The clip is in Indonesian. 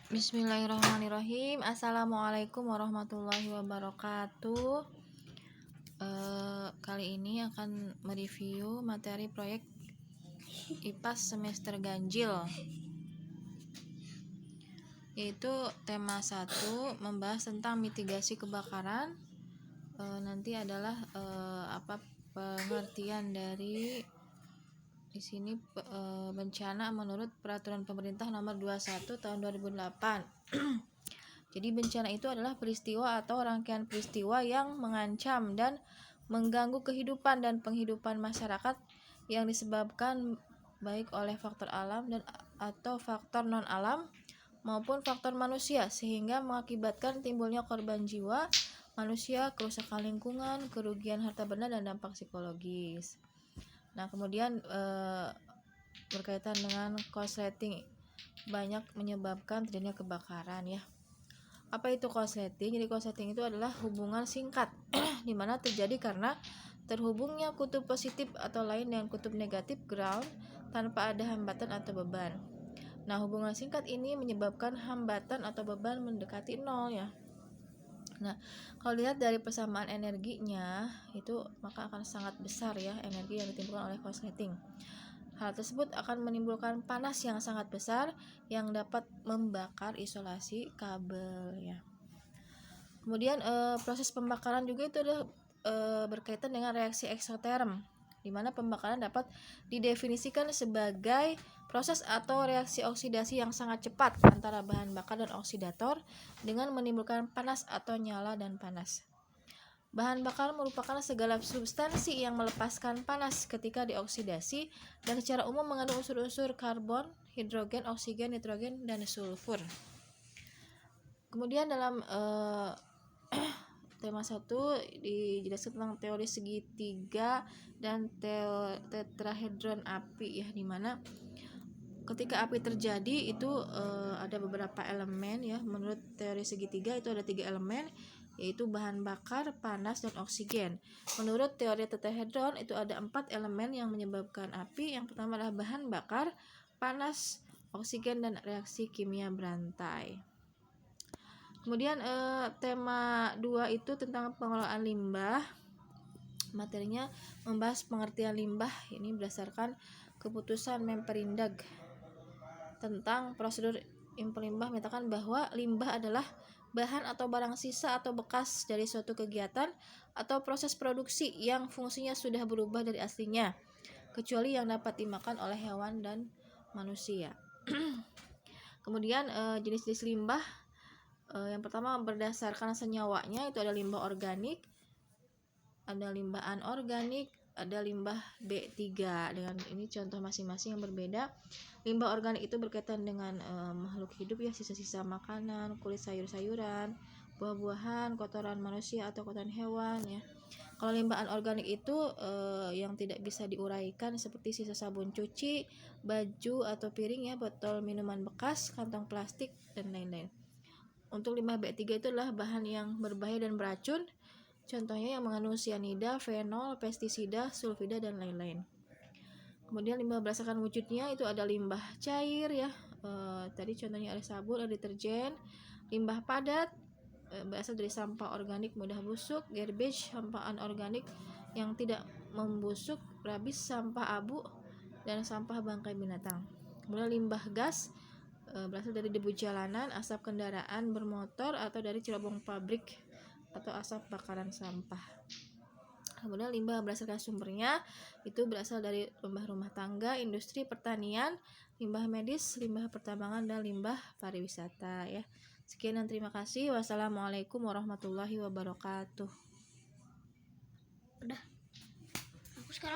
Bismillahirrahmanirrahim. Assalamualaikum warahmatullahi wabarakatuh. Kali ini akan mereview materi proyek IPAS semester ganjil, yaitu tema 1 membahas tentang mitigasi kebakaran. Nanti adalah pengertian dari di sini bencana menurut peraturan pemerintah nomor 21 tahun 2008. Jadi bencana itu adalah peristiwa atau rangkaian peristiwa yang mengancam dan mengganggu kehidupan dan penghidupan masyarakat yang disebabkan baik oleh faktor alam dan atau faktor non alam maupun faktor manusia, sehingga mengakibatkan timbulnya korban jiwa manusia, kerusakan lingkungan, kerugian harta benda, dan dampak psikologis. Nah, kemudian berkaitan dengan korsleting banyak menyebabkan terjadinya kebakaran ya. Apa itu korsleting? Jadi korsleting itu adalah hubungan singkat di mana terjadi karena terhubungnya kutub positif atau lain dengan kutub negatif ground tanpa ada hambatan atau beban. Nah, hubungan singkat ini menyebabkan hambatan atau beban mendekati nol ya. Nah, kalau lihat dari persamaan energinya itu maka akan sangat besar ya energi yang ditimbulkan oleh korsleting. Hal tersebut akan menimbulkan panas yang sangat besar yang dapat membakar isolasi kabel ya. Kemudian proses pembakaran juga itu adalah berkaitan dengan reaksi eksoterm, di mana pembakaran dapat didefinisikan sebagai proses atau reaksi oksidasi yang sangat cepat antara bahan bakar dan oksidator dengan menimbulkan panas atau nyala dan panas. Bahan bakar merupakan segala substansi yang melepaskan panas ketika dioksidasi dan secara umum mengandung unsur-unsur karbon, hidrogen, oksigen, nitrogen, dan sulfur. Kemudian dalam tema 1 dijelaskan tentang teori segitiga dan tetrahedron api ya, dimana ketika api terjadi itu ada beberapa elemen ya. Menurut teori segitiga itu ada 3 elemen, yaitu bahan bakar, panas, dan oksigen. Menurut teori tetrahedron itu ada 4 elemen yang menyebabkan api. Yang pertama adalah bahan bakar, panas, oksigen, dan reaksi kimia berantai. Kemudian tema 2 itu tentang pengelolaan limbah. Materinya membahas pengertian limbah. Ini berdasarkan keputusan Memperindag tentang prosedur impor limbah, menyatakan bahwa limbah adalah bahan atau barang sisa atau bekas dari suatu kegiatan atau proses produksi yang fungsinya sudah berubah dari aslinya, kecuali yang dapat dimakan oleh hewan dan manusia. Kemudian jenis-jenis limbah, yang pertama berdasarkan senyawanya itu ada limbah organik, ada limbah anorganik, ada limbah B3. Dengan ini contoh masing-masing yang berbeda. Limbah organik itu berkaitan dengan makhluk hidup ya, sisa-sisa makanan, kulit sayur-sayuran, buah-buahan, kotoran manusia atau kotoran hewan ya. Kalau limbah anorganik itu yang tidak bisa diuraikan seperti sisa sabun cuci, baju atau piring ya, botol minuman bekas, kantong plastik, dan lain-lain. Untuk limbah B3 itu adalah bahan yang berbahaya dan beracun, contohnya yang mengandung sianida, fenol, pestisida, sulfida, dan lain-lain. Kemudian limbah berdasarkan wujudnya itu ada limbah cair ya, tadi contohnya ada sabun, ada deterjen. Limbah padat berasal dari sampah organik mudah busuk, garbage, sampah anorganik yang tidak membusuk, rubbish, sampah abu, dan sampah bangkai binatang. Kemudian limbah gas berasal dari debu jalanan, asap kendaraan bermotor, atau dari cerobong pabrik atau asap bakaran sampah. Kemudian limbah berdasarkan sumbernya itu berasal dari limbah rumah tangga, industri pertanian, limbah medis, limbah pertambangan, dan limbah pariwisata ya. Sekian dan terima kasih. Wassalamualaikum warahmatullahi wabarakatuh.